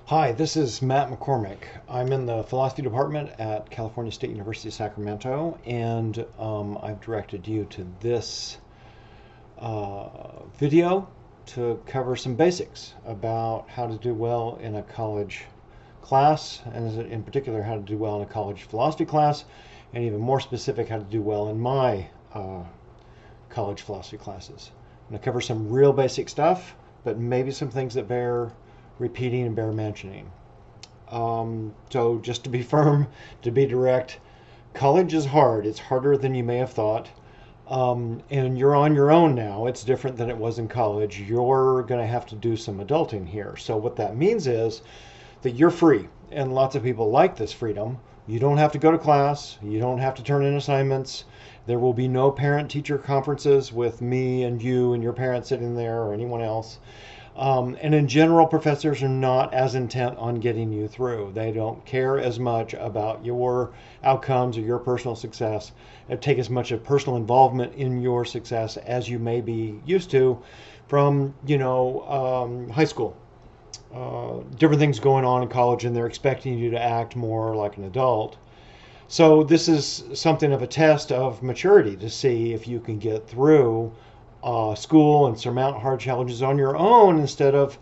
Hi, this is Matt McCormick. I'm in the philosophy department at California State University, Sacramento, and I've directed you to this video to cover some basics about how to do well in a college class, and in particular, how to do well in a college philosophy class, and even more specific, how to do well in my college philosophy classes. I'm going to cover some real basic stuff, but maybe some things that bear repeating and bear mentioning. So just to be firm, to be direct, college is hard. It's harder than you may have thought. And you're on your own now. It's different than it was in college. You're going to have to do some adulting here. So what that means is that you're free. And lots of people like this freedom. You don't have to go to class. You don't have to turn in assignments. There will be no parent-teacher conferences with me and you and your parents sitting there or anyone else. And in general, professors are not as intent on getting you through. They don't care as much about your outcomes or your personal success, and take as much of personal involvement in your success as you may be used to from, high school. Different things going on in college, and they're expecting you to act more like an adult. So this is something of a test of maturity to see if you can get through school and surmount hard challenges on your own instead of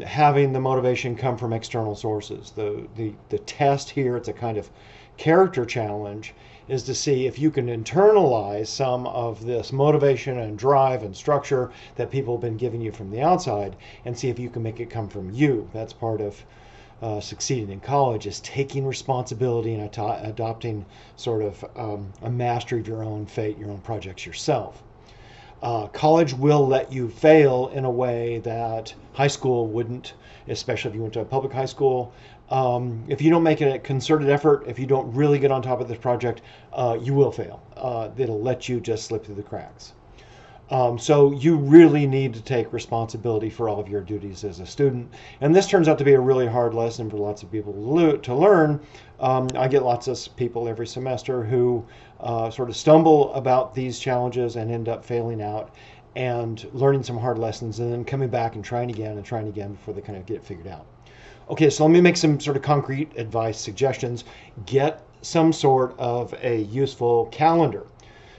having the motivation come from external sources. The test here, it's a kind of character challenge, is to see if you can internalize some of this motivation and drive and structure that people have been giving you from the outside, and see if you can make it come from you. That's part of succeeding in college, is taking responsibility and adopting sort of a mastery of your own fate, your own projects yourself. College will let you fail in a way that high school wouldn't, especially if you went to a public high school. If you don't make a concerted effort, if you don't really get on top of this project, you will fail. It'll let you just slip through the cracks. So you really need to take responsibility for all of your duties as a student. And this turns out to be a really hard lesson for lots of people to learn. I get lots of people every semester who sort of stumble about these challenges and end up failing out and learning some hard lessons and then coming back and trying again before they kind of get it figured out. Okay, so let me make some sort of concrete advice, suggestions. Get some sort of a useful calendar.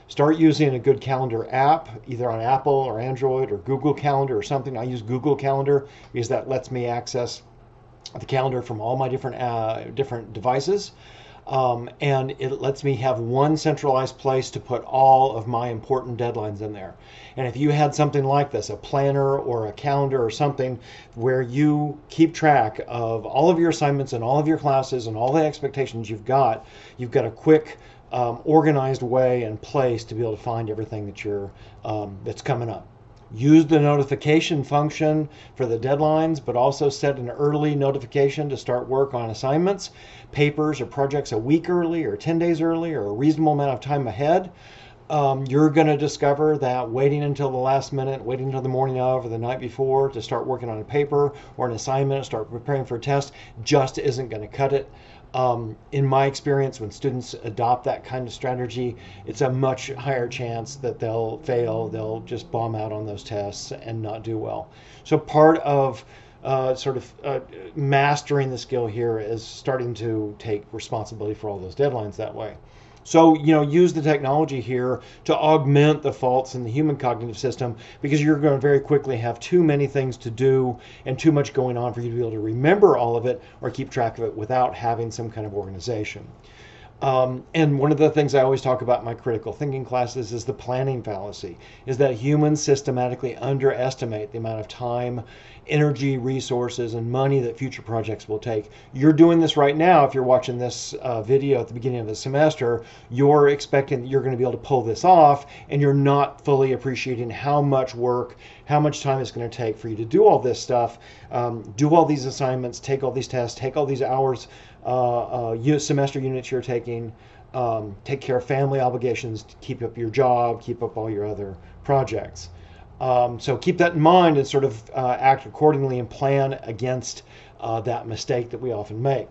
Start using a good calendar app, either on Apple or Android or Google Calendar or something. I use Google Calendar because that lets me access the calendar from all my different devices. And it lets me have one centralized place to put all of my important deadlines in there. And if you had something like this, a planner or a calendar or something where you keep track of all of your assignments and all of your classes and all the expectations you've got a quick organized way and place to be able to find everything that's coming up. Use the notification function for the deadlines, but also set an early notification to start work on assignments, papers, or projects a week early or 10 days early or a reasonable amount of time ahead. You're going to discover that waiting until the last minute, waiting until the morning of or the night before to start working on a paper or an assignment, start preparing for a test, just isn't going to cut it. In my experience, when students adopt that kind of strategy, it's a much higher chance that they'll fail. They'll just bomb out on those tests and not do well. So part of mastering the skill here is starting to take responsibility for all those deadlines that way. So, use the technology here to augment the faults in the human cognitive system, because you're going to very quickly have too many things to do and too much going on for you to be able to remember all of it or keep track of it without having some kind of organization. And one of the things I always talk about in my critical thinking classes is the planning fallacy, is that humans systematically underestimate the amount of time, energy, resources, and money that future projects will take. You're doing this right now. If you're watching this video at the beginning of the semester, you're expecting that you're going to be able to pull this off, and you're not fully appreciating how much work, how much time it's going to take for you to do all this stuff, do all these assignments, take all these tests, take all these hours, semester units you're taking, take care of family obligations, keep up your job, keep up all your other projects. So keep that in mind and sort of act accordingly and plan against that mistake that we often make.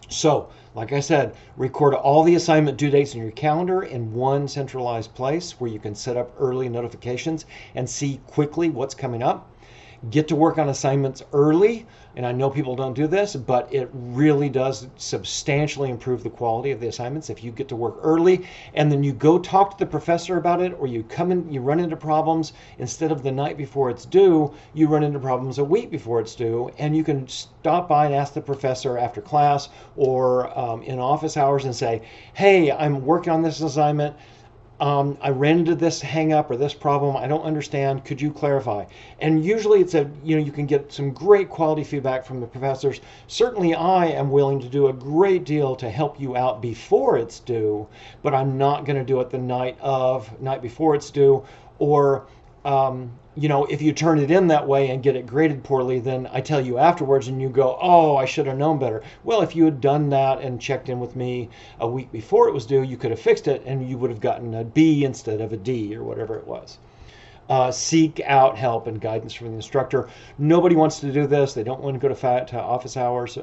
So, like I said, record all the assignment due dates in your calendar in one centralized place where you can set up early notifications and see quickly what's coming up. Get to work on assignments early. And I know people don't do this, but it really does substantially improve the quality of the assignments if you get to work early, and then you go talk to the professor about it, or you come in, you run into problems instead of the night before it's due, you run into problems a week before it's due, and you can stop by and ask the professor after class or in office hours and say, hey, I'm working on this assignment. I ran into this hang up or this problem. I don't understand. Could you clarify? And usually you can get some great quality feedback from the professors. Certainly I am willing to do a great deal to help you out before it's due, but I'm not going to do it the night before it's due. Or, if you turn it in that way and get it graded poorly, then I tell you afterwards and you go, oh, I should have known better. Well, if you had done that and checked in with me a week before it was due, you could have fixed it and you would have gotten a B instead of a D or whatever it was. Seek out help and guidance from the instructor. Nobody wants to do this. They don't want to go to office hours,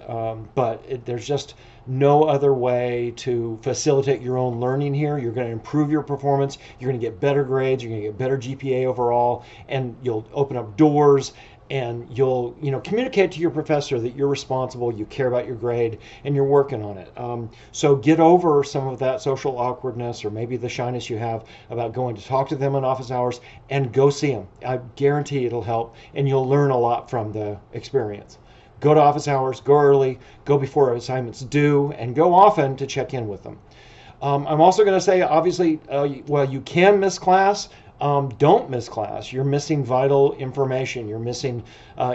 but there's just no other way to facilitate your own learning here. You're going to improve your performance. You're going to get better grades. You're going to get better GPA overall, and you'll open up doors. And you'll, communicate to your professor that you're responsible, you care about your grade, and you're working on it. So get over some of that social awkwardness or maybe the shyness you have about going to talk to them in office hours, and go see them. I guarantee it'll help, and you'll learn a lot from the experience. Go to office hours, go early, go before assignments due, and go often to check in with them. I'm also going to say, obviously, you can miss class. Don't miss class. You're missing vital information. You're missing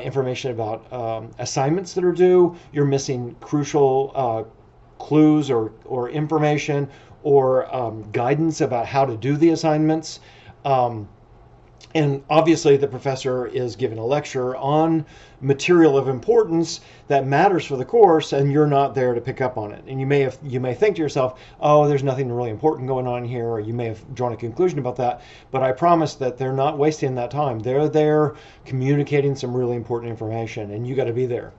information about assignments that are due. You're missing crucial clues or information or guidance about how to do the assignments. And obviously the professor is giving a lecture on material of importance that matters for the course, and you're not there to pick up on it. And you may think to yourself, oh, there's nothing really important going on here, or you may have drawn a conclusion about that, but I promise that they're not wasting that time. They're there communicating some really important information, and you got to be there.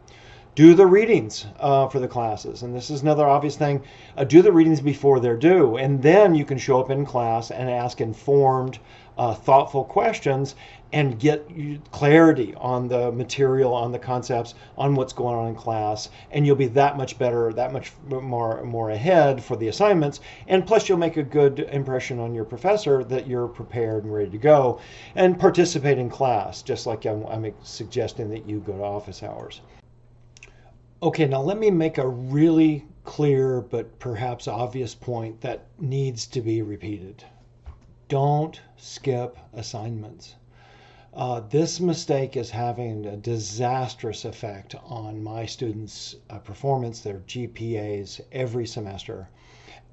Do the readings for the classes. And this is another obvious thing. Do the readings before they're due. And then you can show up in class and ask informed, thoughtful questions and get clarity on the material, on the concepts, on what's going on in class. And you'll be that much better, that much more ahead for the assignments. And plus you'll make a good impression on your professor that you're prepared and ready to go and participate in class, just like I'm suggesting that you go to office hours. Okay, now let me make a really clear but perhaps obvious point that needs to be repeated. Don't skip assignments. This mistake is having a disastrous effect on my students' performance, their GPAs every semester.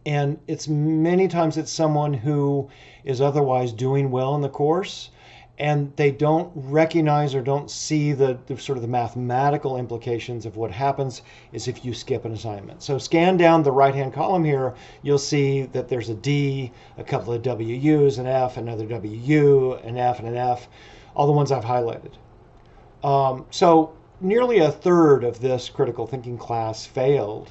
And many times it's someone who is otherwise doing well in the course, and they don't recognize or don't see the sort of the mathematical implications of what happens is if you skip an assignment. So scan down the right-hand column here, you'll see that there's a D, a couple of WUs, an F, another WU, an F, and an F, all the ones I've highlighted. So nearly a third of this critical thinking class failed.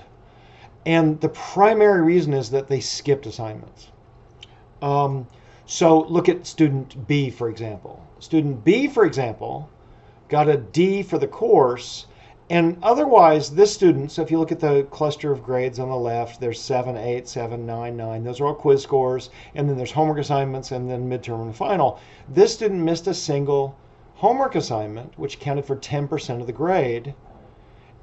And the primary reason is that they skipped assignments. So look at student B, for example. Student B, for example, got a D for the course, and otherwise this student, so if you look at the cluster of grades on the left, there's 7, 8, 7, 9, 9. Those are all quiz scores, and then there's homework assignments, and then midterm and final. This student missed a single homework assignment, which counted for 10% of the grade.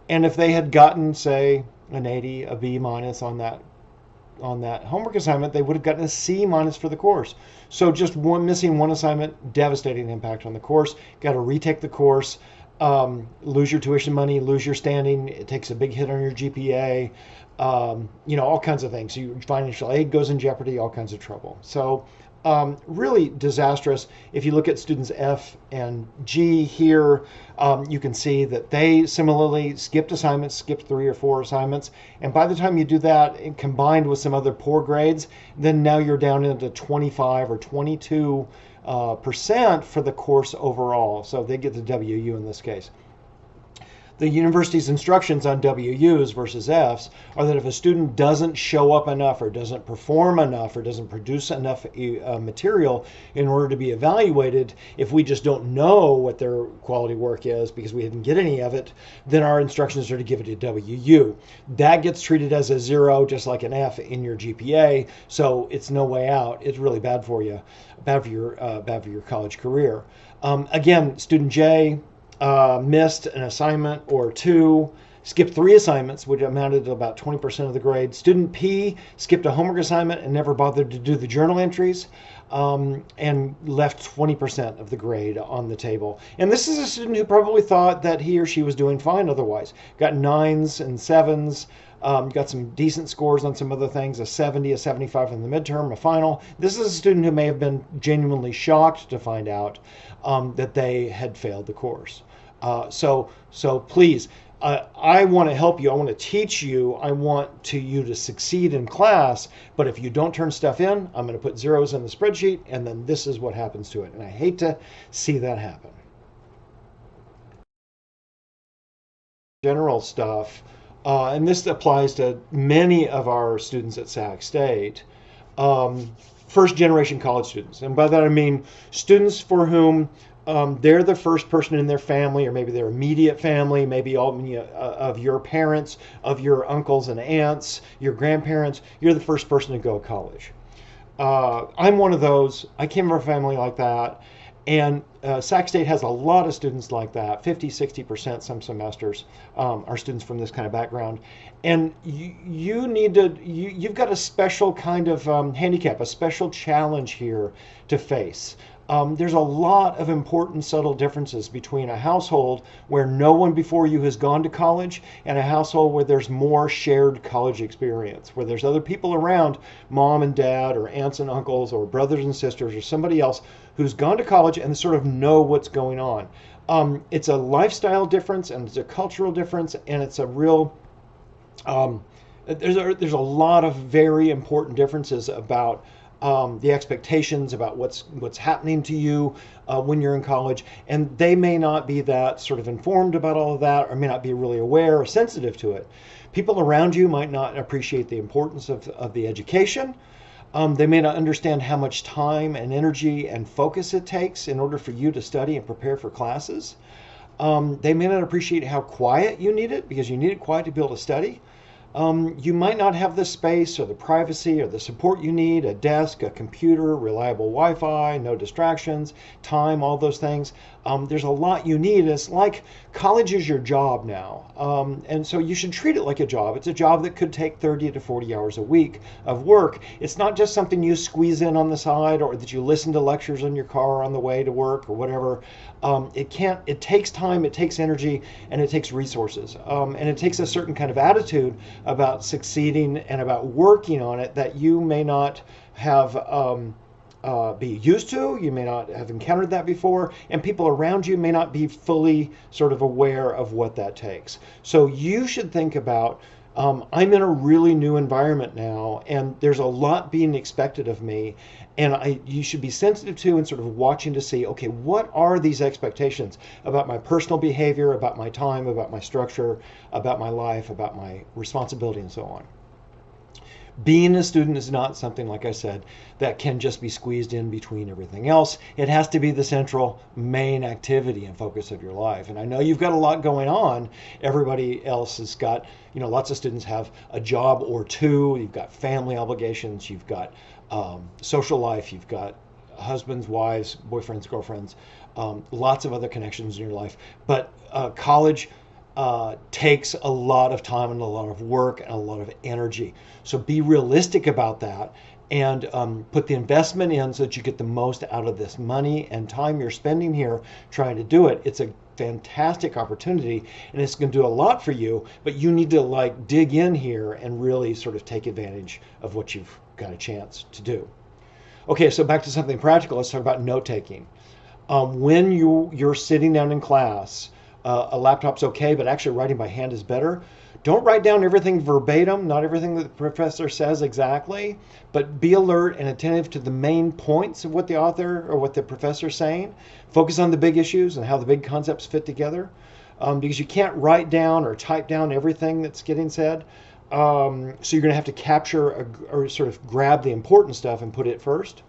And if they had gotten, say, an 80, a B minus on that homework assignment, they would have gotten a C minus for the course. So just missing one assignment, devastating impact on the course. Got to retake the course, lose your tuition money, lose your standing. It takes a big hit on your GPA, all kinds of things. Your financial aid goes in jeopardy, all kinds of trouble. So really disastrous. If you look at students F and G here, you can see that they similarly skipped assignments, skipped 3 or 4 assignments. And by the time you do that, and combined with some other poor grades, then now you're down into 25 or 22% for the course overall. So they get the WU in this case. The university's instructions on WUs versus Fs are that if a student doesn't show up enough or doesn't perform enough or doesn't produce enough material in order to be evaluated, if we just don't know what their quality work is because we didn't get any of it, then our instructions are to give it a WU. That gets treated as a 0, just like an F in your GPA, so it's no way out. It's really bad for you, bad for your college career. Again, student J missed an assignment or 2, skipped 3 assignments, which amounted to about 20% of the grade. Student P skipped a homework assignment and never bothered to do the journal entries, and left 20% of the grade on the table. And this is a student who probably thought that he or she was doing fine otherwise. Got 9s and 7s, got some decent scores on some other things, a 70, a 75 in the midterm, a final. This is a student who may have been genuinely shocked to find out that they had failed the course. So please, I want to help you. I want to teach you. I want you to succeed in class. But if you don't turn stuff in, I'm going to put zeros in the spreadsheet, and then this is what happens to it. And I hate to see that happen. General stuff, and this applies to many of our students at Sac State. First generation college students. And by that I mean students for whom they're the first person in their family, or maybe their immediate family, maybe all of your parents, of your uncles and aunts, your grandparents. You're the first person to go to college. I'm one of those. I came from a family like that. And Sac State has a lot of students like that, 50, 60% some semesters are students from this kind of background. And you've got a special kind of handicap, a special challenge here to face. There's a lot of important subtle differences between a household where no one before you has gone to college and a household where there's more shared college experience, where there's other people around, mom and dad or aunts and uncles or brothers and sisters or somebody else who's gone to college and sort of know what's going on. It's a lifestyle difference, and it's a cultural difference, and it's a real there's a lot of very important differences about the expectations about what's happening to you when you're in college, and they may not be that sort of informed about all of that, or may not be really aware or sensitive to it. People around you might not appreciate the importance of the education. They may not understand how much time and energy and focus it takes in order for you to study and prepare for classes. They may not appreciate how quiet you need it, because you need it quiet to be able to study. You might not have the space or the privacy or the support you need, a desk, a computer, reliable Wi-Fi, no distractions, time, all those things. There's a lot you need. It's like college is your job now. And so you should treat it like a job. It's a job that could take 30 to 40 hours a week of work. It's not just something you squeeze in on the side, or that you listen to lectures in your car on the way to work or whatever. It takes time, it takes energy, and it takes resources. And it takes a certain kind of attitude about succeeding and about working on it that you may not have be used to. You may not have encountered that before, and people around you may not be fully sort of aware of what that takes. So you should think about, I'm in a really new environment now, and there's a lot being expected of me, and you should be sensitive to and sort of watching to see, okay, what are these expectations about my personal behavior, about my time, about my structure, about my life, about my responsibility, and so on. Being a student is not something, like I said, that can just be squeezed in between everything else. It has to be the central main activity and focus of your life. And I know you've got a lot going on. Everybody else has got, lots of students have a job or two. You've got family obligations. You've got social life. You've got husbands, wives, boyfriends, girlfriends, lots of other connections in your life. But college takes a lot of time and a lot of work and a lot of energy. So be realistic about that, and put the investment in so that you get the most out of this money and time you're spending here trying to do it. It's a fantastic opportunity, and it's going to do a lot for you, but you need to dig in here and really sort of take advantage of what you've got a chance to do. Okay, so back to something practical. Let's talk about note taking. When you're sitting down in class, a laptop's okay, but actually writing by hand is better. Don't write down everything verbatim, not everything that the professor says exactly, but be alert and attentive to the main points of what the author or what the professor is saying. Focus on the big issues and how the big concepts fit together. because you can't write down or type down everything that's getting said. So you're going to have to capture or sort of grab the important stuff and put it first.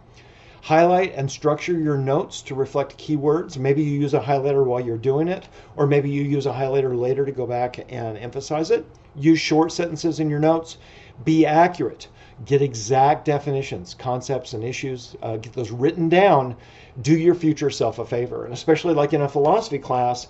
Highlight and structure your notes to reflect keywords. Maybe you use a highlighter while you're doing it, or maybe you use a highlighter later to go back and emphasize it. Use short sentences in your notes. Be accurate. Get exact definitions, concepts, and issues. Get those written down. Do your future self a favor. And especially like in a philosophy class,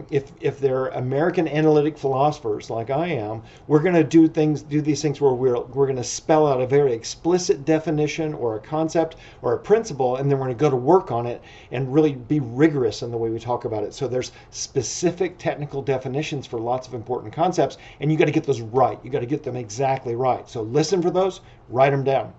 if they're American analytic philosophers like I am, we're going to do these things where we're going to spell out a very explicit definition or a concept or a principle, and then we're going to go to work on it and really be rigorous in the way we talk about it. So there's specific technical definitions for lots of important concepts, and you got to get those right. You got to get them exactly right. So listen for those, write them down.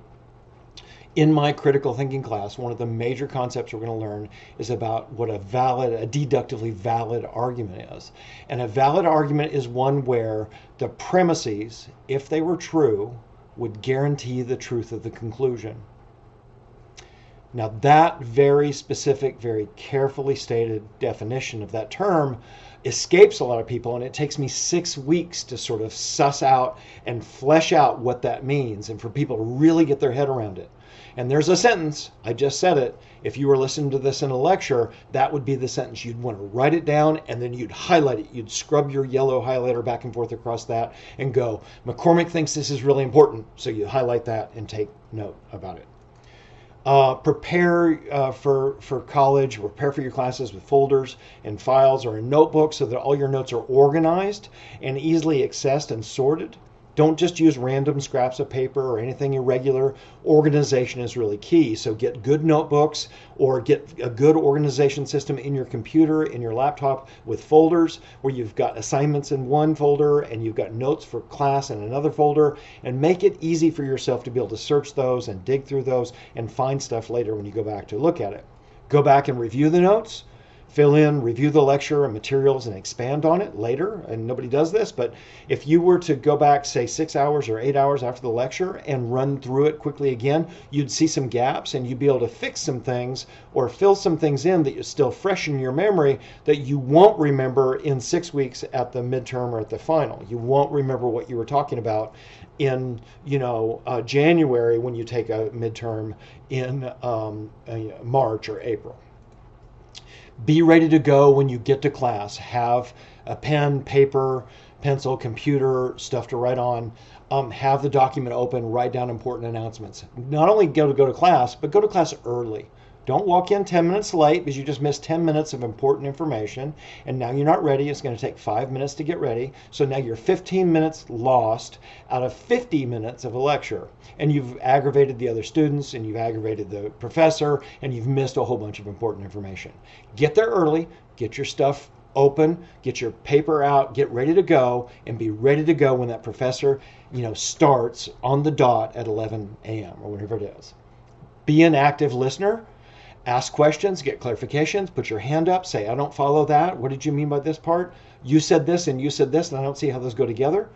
In my critical thinking class, one of the major concepts we're going to learn is about what a deductively valid argument is. And a valid argument is one where the premises, if they were true, would guarantee the truth of the conclusion. Now that very specific, very carefully stated definition of that term escapes a lot of people, and it takes me 6 weeks to sort of suss out and flesh out what that means and for people to really get their head around it. And there's a sentence, I just said it, if you were listening to this in a lecture, that would be the sentence. You'd want to write it down and then you'd highlight it. You'd scrub your yellow highlighter back and forth across that and go, McCormick thinks this is really important. So you highlight that and take note about it. Prepare for college, prepare for your classes with folders and files or a notebook so that all your notes are organized and easily accessed and sorted. Don't just use random scraps of paper or anything irregular. Organization is really key. So get good notebooks or get a good organization system in your computer, in your laptop with folders where you've got assignments in one folder and you've got notes for class in another folder, and make it easy for yourself to be able to search those and dig through those and find stuff later when you go back to look at it. Go back and review the notes. Fill in, review the lecture and materials and expand on it later. And nobody does this, but if you were to go back, say 6 hours or 8 hours after the lecture and run through it quickly again, you'd see some gaps and you'd be able to fix some things or fill some things in that is still fresh in your memory that you won't remember in 6 weeks at the midterm or at the final. You won't remember what you were talking about in January when you take a midterm in March or April. Be ready to go when you get to class. Have a pen, paper, pencil, computer, stuff to write on. Have the document open, write down important announcements. Not only go to class, but go to class early. Don't walk in 10 minutes late because you just missed 10 minutes of important information and now you're not ready. It's going to take 5 minutes to get ready. So now you're 15 minutes lost out of 50 minutes of a lecture. And you've aggravated the other students and you've aggravated the professor and you've missed a whole bunch of important information. Get there early, get your stuff open, get your paper out, get ready to go, and be ready to go when that professor, starts on the dot at 11 a.m. or whatever it is. Be an active listener. Ask questions, get clarifications, put your hand up, say, I don't follow that. What did you mean by this part? You said this and you said this, and I don't see how those go together.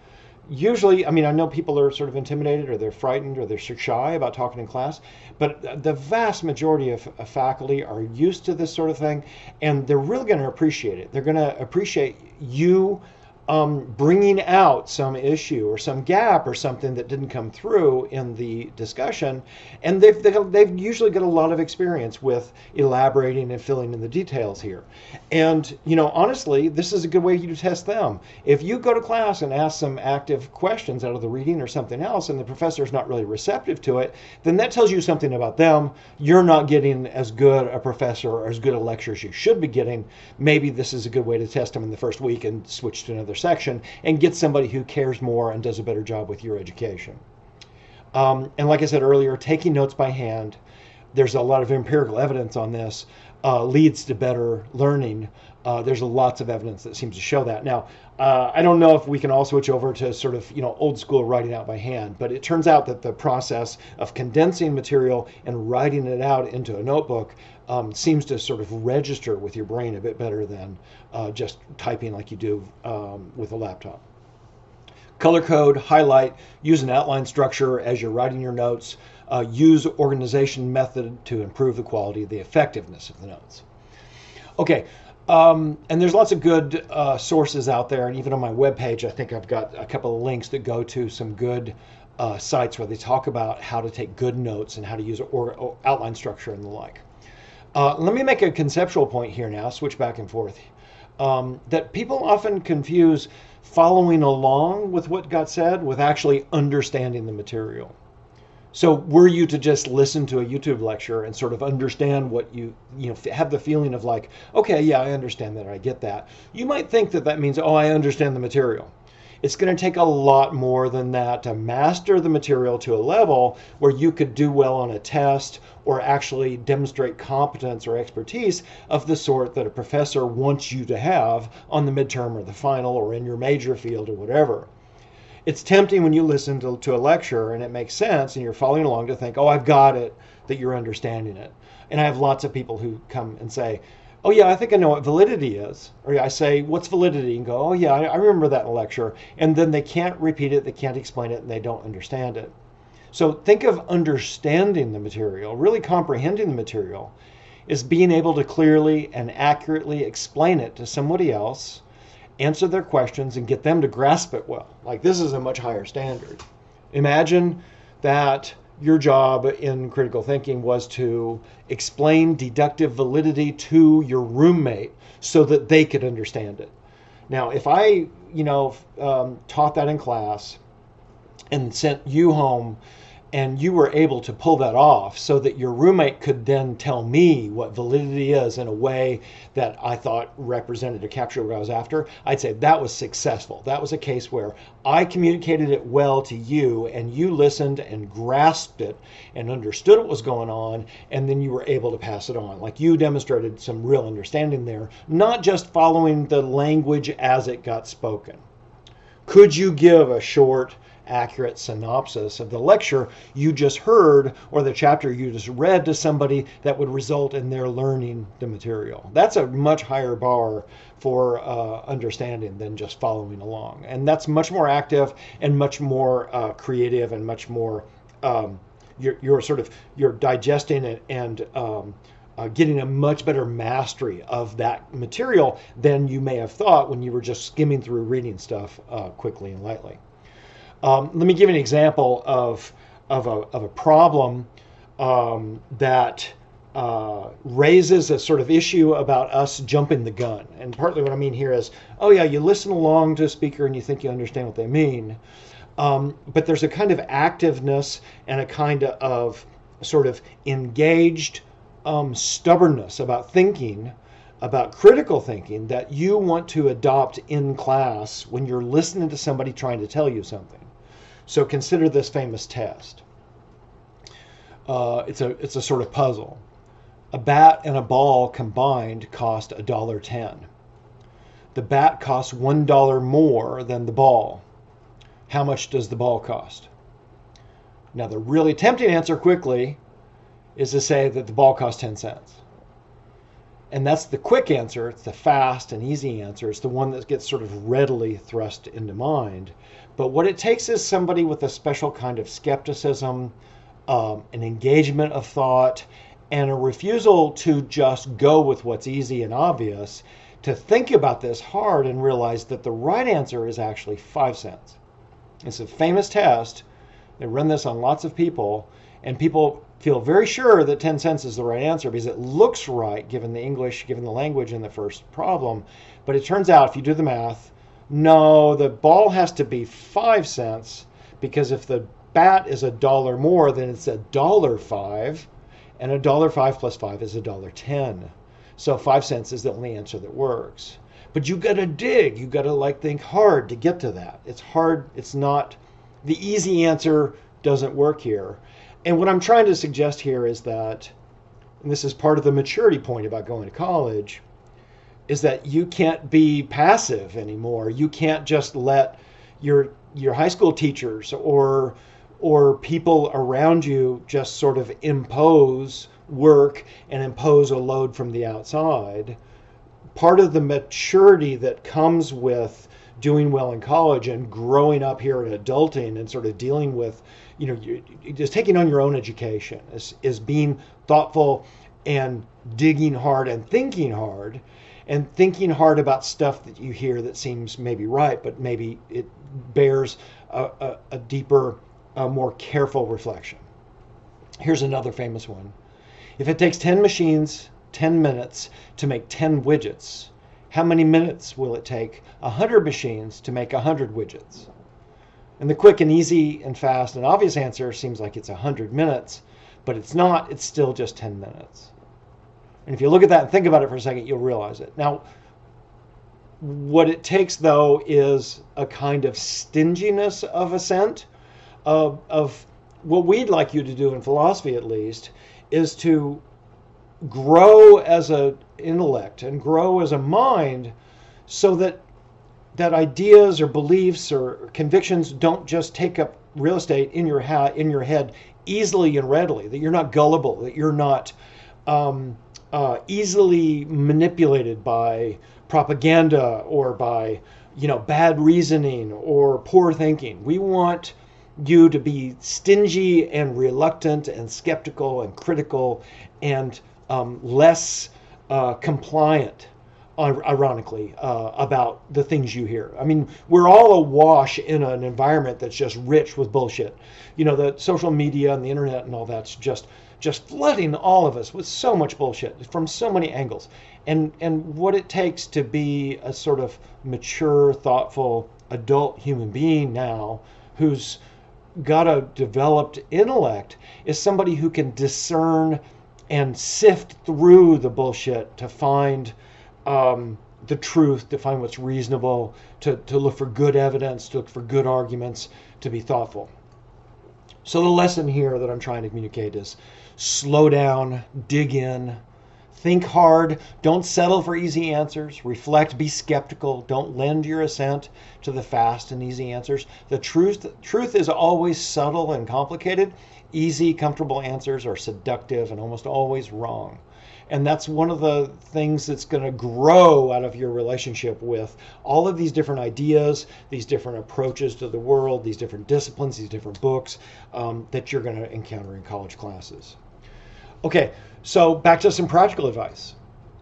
Usually, I know people are sort of intimidated or they're frightened or they're shy about talking in class, but the vast majority of faculty are used to this sort of thing, and they're really going to appreciate it. They're going to appreciate you bringing out some issue or some gap or something that didn't come through in the discussion, and they've usually got a lot of experience with elaborating and filling in the details here. And honestly, this is a good way to test them. If you go to class and ask some active questions out of the reading or something else, and the professor's not really receptive to it, then that tells you something about them. You're not getting as good a professor or as good a lecture as you should be getting. Maybe this is a good way to test them in the first week and switch to another section and get somebody who cares more and does a better job with your education. And like I said earlier, taking notes by hand, there's a lot of empirical evidence on this, leads to better learning. There's lots of evidence that seems to show that. Now, I don't know if we can all switch over to sort of, old school writing out by hand, but it turns out that the process of condensing material and writing it out into a notebook seems to sort of register with your brain a bit better than just typing like you do with a laptop. Color code, highlight, use an outline structure as you're writing your notes, use organization method to improve the quality, the effectiveness of the notes. Okay, And there's lots of good sources out there, and even on my webpage, I think I've got a couple of links that go to some good sites where they talk about how to take good notes and how to use or outline structure and the like. Let me make a conceptual point here now, switch back and forth. That people often confuse following along with what got said with actually understanding the material. So were you to just listen to a YouTube lecture and sort of understand what have the feeling of like, okay, yeah, I understand that, I get that. You might think that that means, oh, I understand the material. It's going to take a lot more than that to master the material to a level where you could do well on a test or actually demonstrate competence or expertise of the sort that a professor wants you to have on the midterm or the final or in your major field or whatever. It's tempting when you listen to a lecture and it makes sense and you're following along to think, oh, I've got it, that you're understanding it. And I have lots of people who come and say, oh, yeah, I think I know what validity is. Or I say, what's validity? And go, oh, yeah, I remember that in a lecture. And then they can't repeat it, they can't explain it, and they don't understand it. So think of understanding the material, really comprehending the material, is being able to clearly and accurately explain it to somebody else, answer their questions, and get them to grasp it well. Like, this is a much higher standard. Imagine that your job in critical thinking was to explain deductive validity to your roommate so that they could understand it. Now, if I, taught that in class and sent you home and you were able to pull that off so that your roommate could then tell me what validity is in a way that I thought represented or captured what I was after, I'd say that was successful. That was a case where I communicated it well to you and you listened and grasped it and understood what was going on, and then you were able to pass it on. Like, you demonstrated some real understanding there, not just following the language as it got spoken. Could you give a short, accurate synopsis of the lecture you just heard or the chapter you just read to somebody that would result in their learning the material? That's a much higher bar for understanding than just following along. And that's much more active and much more creative and much more, you're digesting and getting a much better mastery of that material than you may have thought when you were just skimming through reading stuff quickly and lightly. Let me give you an example of a problem that raises a sort of issue about us jumping the gun. And partly what I mean here is, oh yeah, you listen along to a speaker and you think you understand what they mean. But there's a kind of activeness and a kind of sort of engaged stubbornness about thinking, about critical thinking, that you want to adopt in class when you're listening to somebody trying to tell you something. So consider this famous test. It's a sort of puzzle. A bat and a ball combined cost $1.10. The bat costs $1 more than the ball. How much does the ball cost? Now, the really tempting answer quickly is to say that the ball costs 10 cents. And that's the quick answer. It's the fast and easy answer. It's the one that gets sort of readily thrust into mind. But what it takes is somebody with a special kind of skepticism, an engagement of thought, and a refusal to just go with what's easy and obvious, to think about this hard and realize that the right answer is actually 5 cents. It's a famous test. They run this on lots of people, and people feel very sure that 10 cents is the right answer because it looks right given the English, given the language in the first problem. But it turns out, if you do the math, no, the ball has to be 5 cents, because if the bat is $1 more, then it's $1.05, and $1.05 plus 5 is $1.10. So 5 cents is the only answer that works. But you got to dig. You got to think hard to get to that. It's hard. It's not the easy answer. Doesn't work here. And what I'm trying to suggest here is that, and this is part of the maturity point about going to college, is that you can't be passive anymore. You can't just let your high school teachers or people around you just sort of impose work and impose a load from the outside. Part of the maturity that comes with doing well in college and growing up here and adulting and sort of dealing with, just taking on your own education is being thoughtful and digging hard and thinking hard. and thinking hard about stuff that you hear that seems maybe right, but maybe it bears a deeper, more careful reflection. Here's another famous one. If it takes 10 machines 10 minutes to make 10 widgets, how many minutes will it take 100 machines to make 100 widgets? And the quick and easy and fast and obvious answer seems like it's 100 minutes, but it's not. It's still just 10 minutes. And if you look at that and think about it for a second, you'll realize it. Now, what it takes, though, is a kind of stinginess of assent, of what we'd like you to do in philosophy, at least, is to grow as an intellect and grow as a mind so that ideas or beliefs or convictions don't just take up real estate in your head easily and readily, that you're not gullible, that you're not easily manipulated by propaganda or by bad reasoning or poor thinking. We want you to be stingy and reluctant and skeptical and critical and less compliant, ironically, about the things you hear. I mean, we're all awash in an environment that's just rich with bullshit. The social media and the internet and all that's just flooding all of us with so much bullshit from so many angles. And what it takes to be a sort of mature, thoughtful, adult human being now who's got a developed intellect is somebody who can discern and sift through the bullshit to find the truth, to find what's reasonable, to look for good evidence, to look for good arguments, to be thoughtful. So the lesson here that I'm trying to communicate is slow down, dig in, think hard, don't settle for easy answers, reflect, be skeptical, don't lend your assent to the fast and easy answers. The truth is always subtle and complicated. Easy, comfortable answers are seductive and almost always wrong. And that's one of the things that's going to grow out of your relationship with all of these different ideas, these different approaches to the world, these different disciplines, these different books that you're going to encounter in college classes. Okay, so back to some practical advice.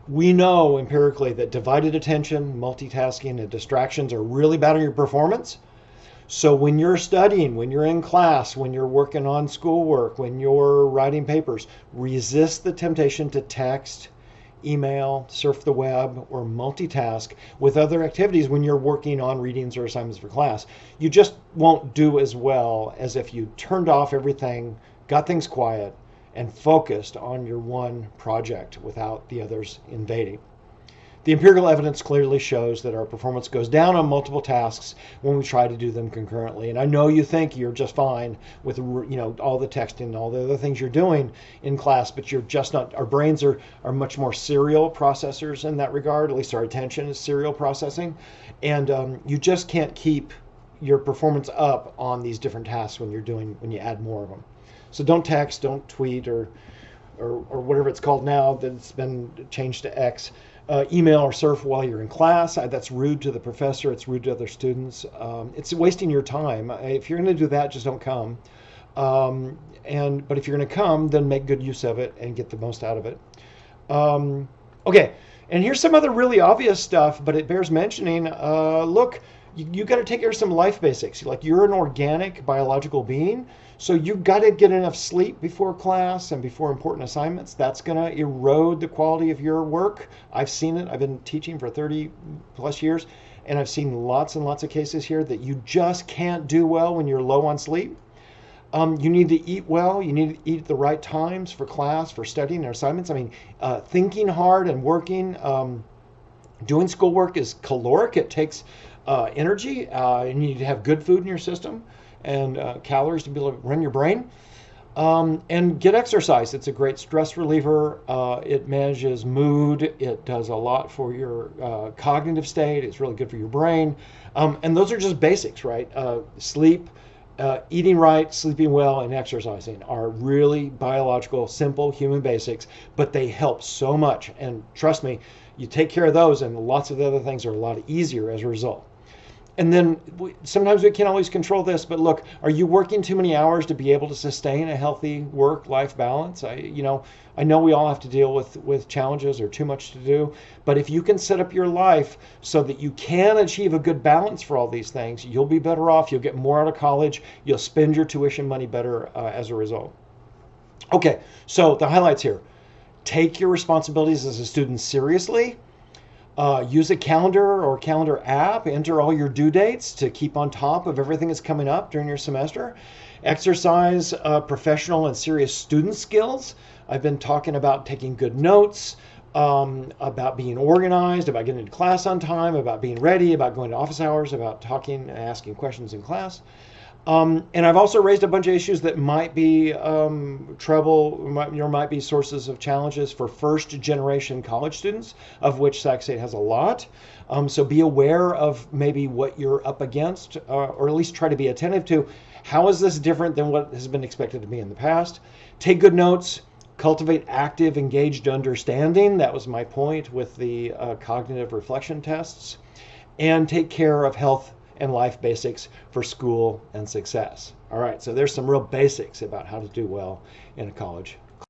We know empirically that divided attention, multitasking, and distractions are really bad on your performance. So when you're studying, when you're in class, when you're working on schoolwork, when you're writing papers, resist the temptation to text, email, surf the web, or multitask with other activities when you're working on readings or assignments for class. You just won't do as well as if you turned off everything, got things quiet, and focused on your one project without the others invading. The empirical evidence clearly shows that our performance goes down on multiple tasks when we try to do them concurrently. And I know you think you're just fine with all the texting and all the other things you're doing in class, but you're just not. Our brains are much more serial processors in that regard. At least our attention is serial processing. And you just can't keep your performance up on these different tasks when you add more of them. So don't text, don't tweet, or whatever it's called now that's been changed to X. Email or surf while you're in class. That's rude to the professor. It's rude to other students. It's wasting your time. If you're going to do that, just don't come. But if you're going to come, then make good use of it and get the most out of it. Okay, and here's some other really obvious stuff, but it bears mentioning. Look, you got to take care of some life basics. Like, you're an organic biological being, so you got to get enough sleep before class and before important assignments. That's going to erode the quality of your work. I've seen it. I've been teaching for 30 plus years, and I've seen lots and lots of cases here that you just can't do well when you're low on sleep. You need to eat well. You need to eat at the right times for class, for studying and assignments. I mean, thinking hard and working, doing schoolwork is caloric. It takes energy. You need to have good food in your system and calories to be able to run your brain. And get exercise. It's a great stress reliever. It manages mood. It does a lot for your cognitive state. It's really good for your brain. And those are just basics, right? Sleep, eating right, sleeping well, and exercising are really biological, simple human basics, but they help so much. And trust me, you take care of those and lots of the other things are a lot easier as a result. And then sometimes we can't always control this, but look, are you working too many hours to be able to sustain a healthy work-life balance? I know we all have to deal with challenges or too much to do, but if you can set up your life so that you can achieve a good balance for all these things, you'll be better off. You'll get more out of college. You'll spend your tuition money better as a result. Okay, so the highlights here. Take your responsibilities as a student seriously. Use a calendar or calendar app. Enter all your due dates to keep on top of everything that's coming up during your semester. Exercise professional and serious student skills. I've been talking about taking good notes, about being organized, about getting to class on time, about being ready, about going to office hours, about talking and asking questions in class. And I've also raised a bunch of issues that might be might be sources of challenges for first generation college students, of which Sac State has a lot. So be aware of maybe what you're up against, or at least try to be attentive to how is this different than what has been expected to be in the past. Take good notes. Cultivate active, engaged understanding. That was my point with the cognitive reflection tests. And take care of health and life basics for school and success. All right, so there's some real basics about how to do well in a college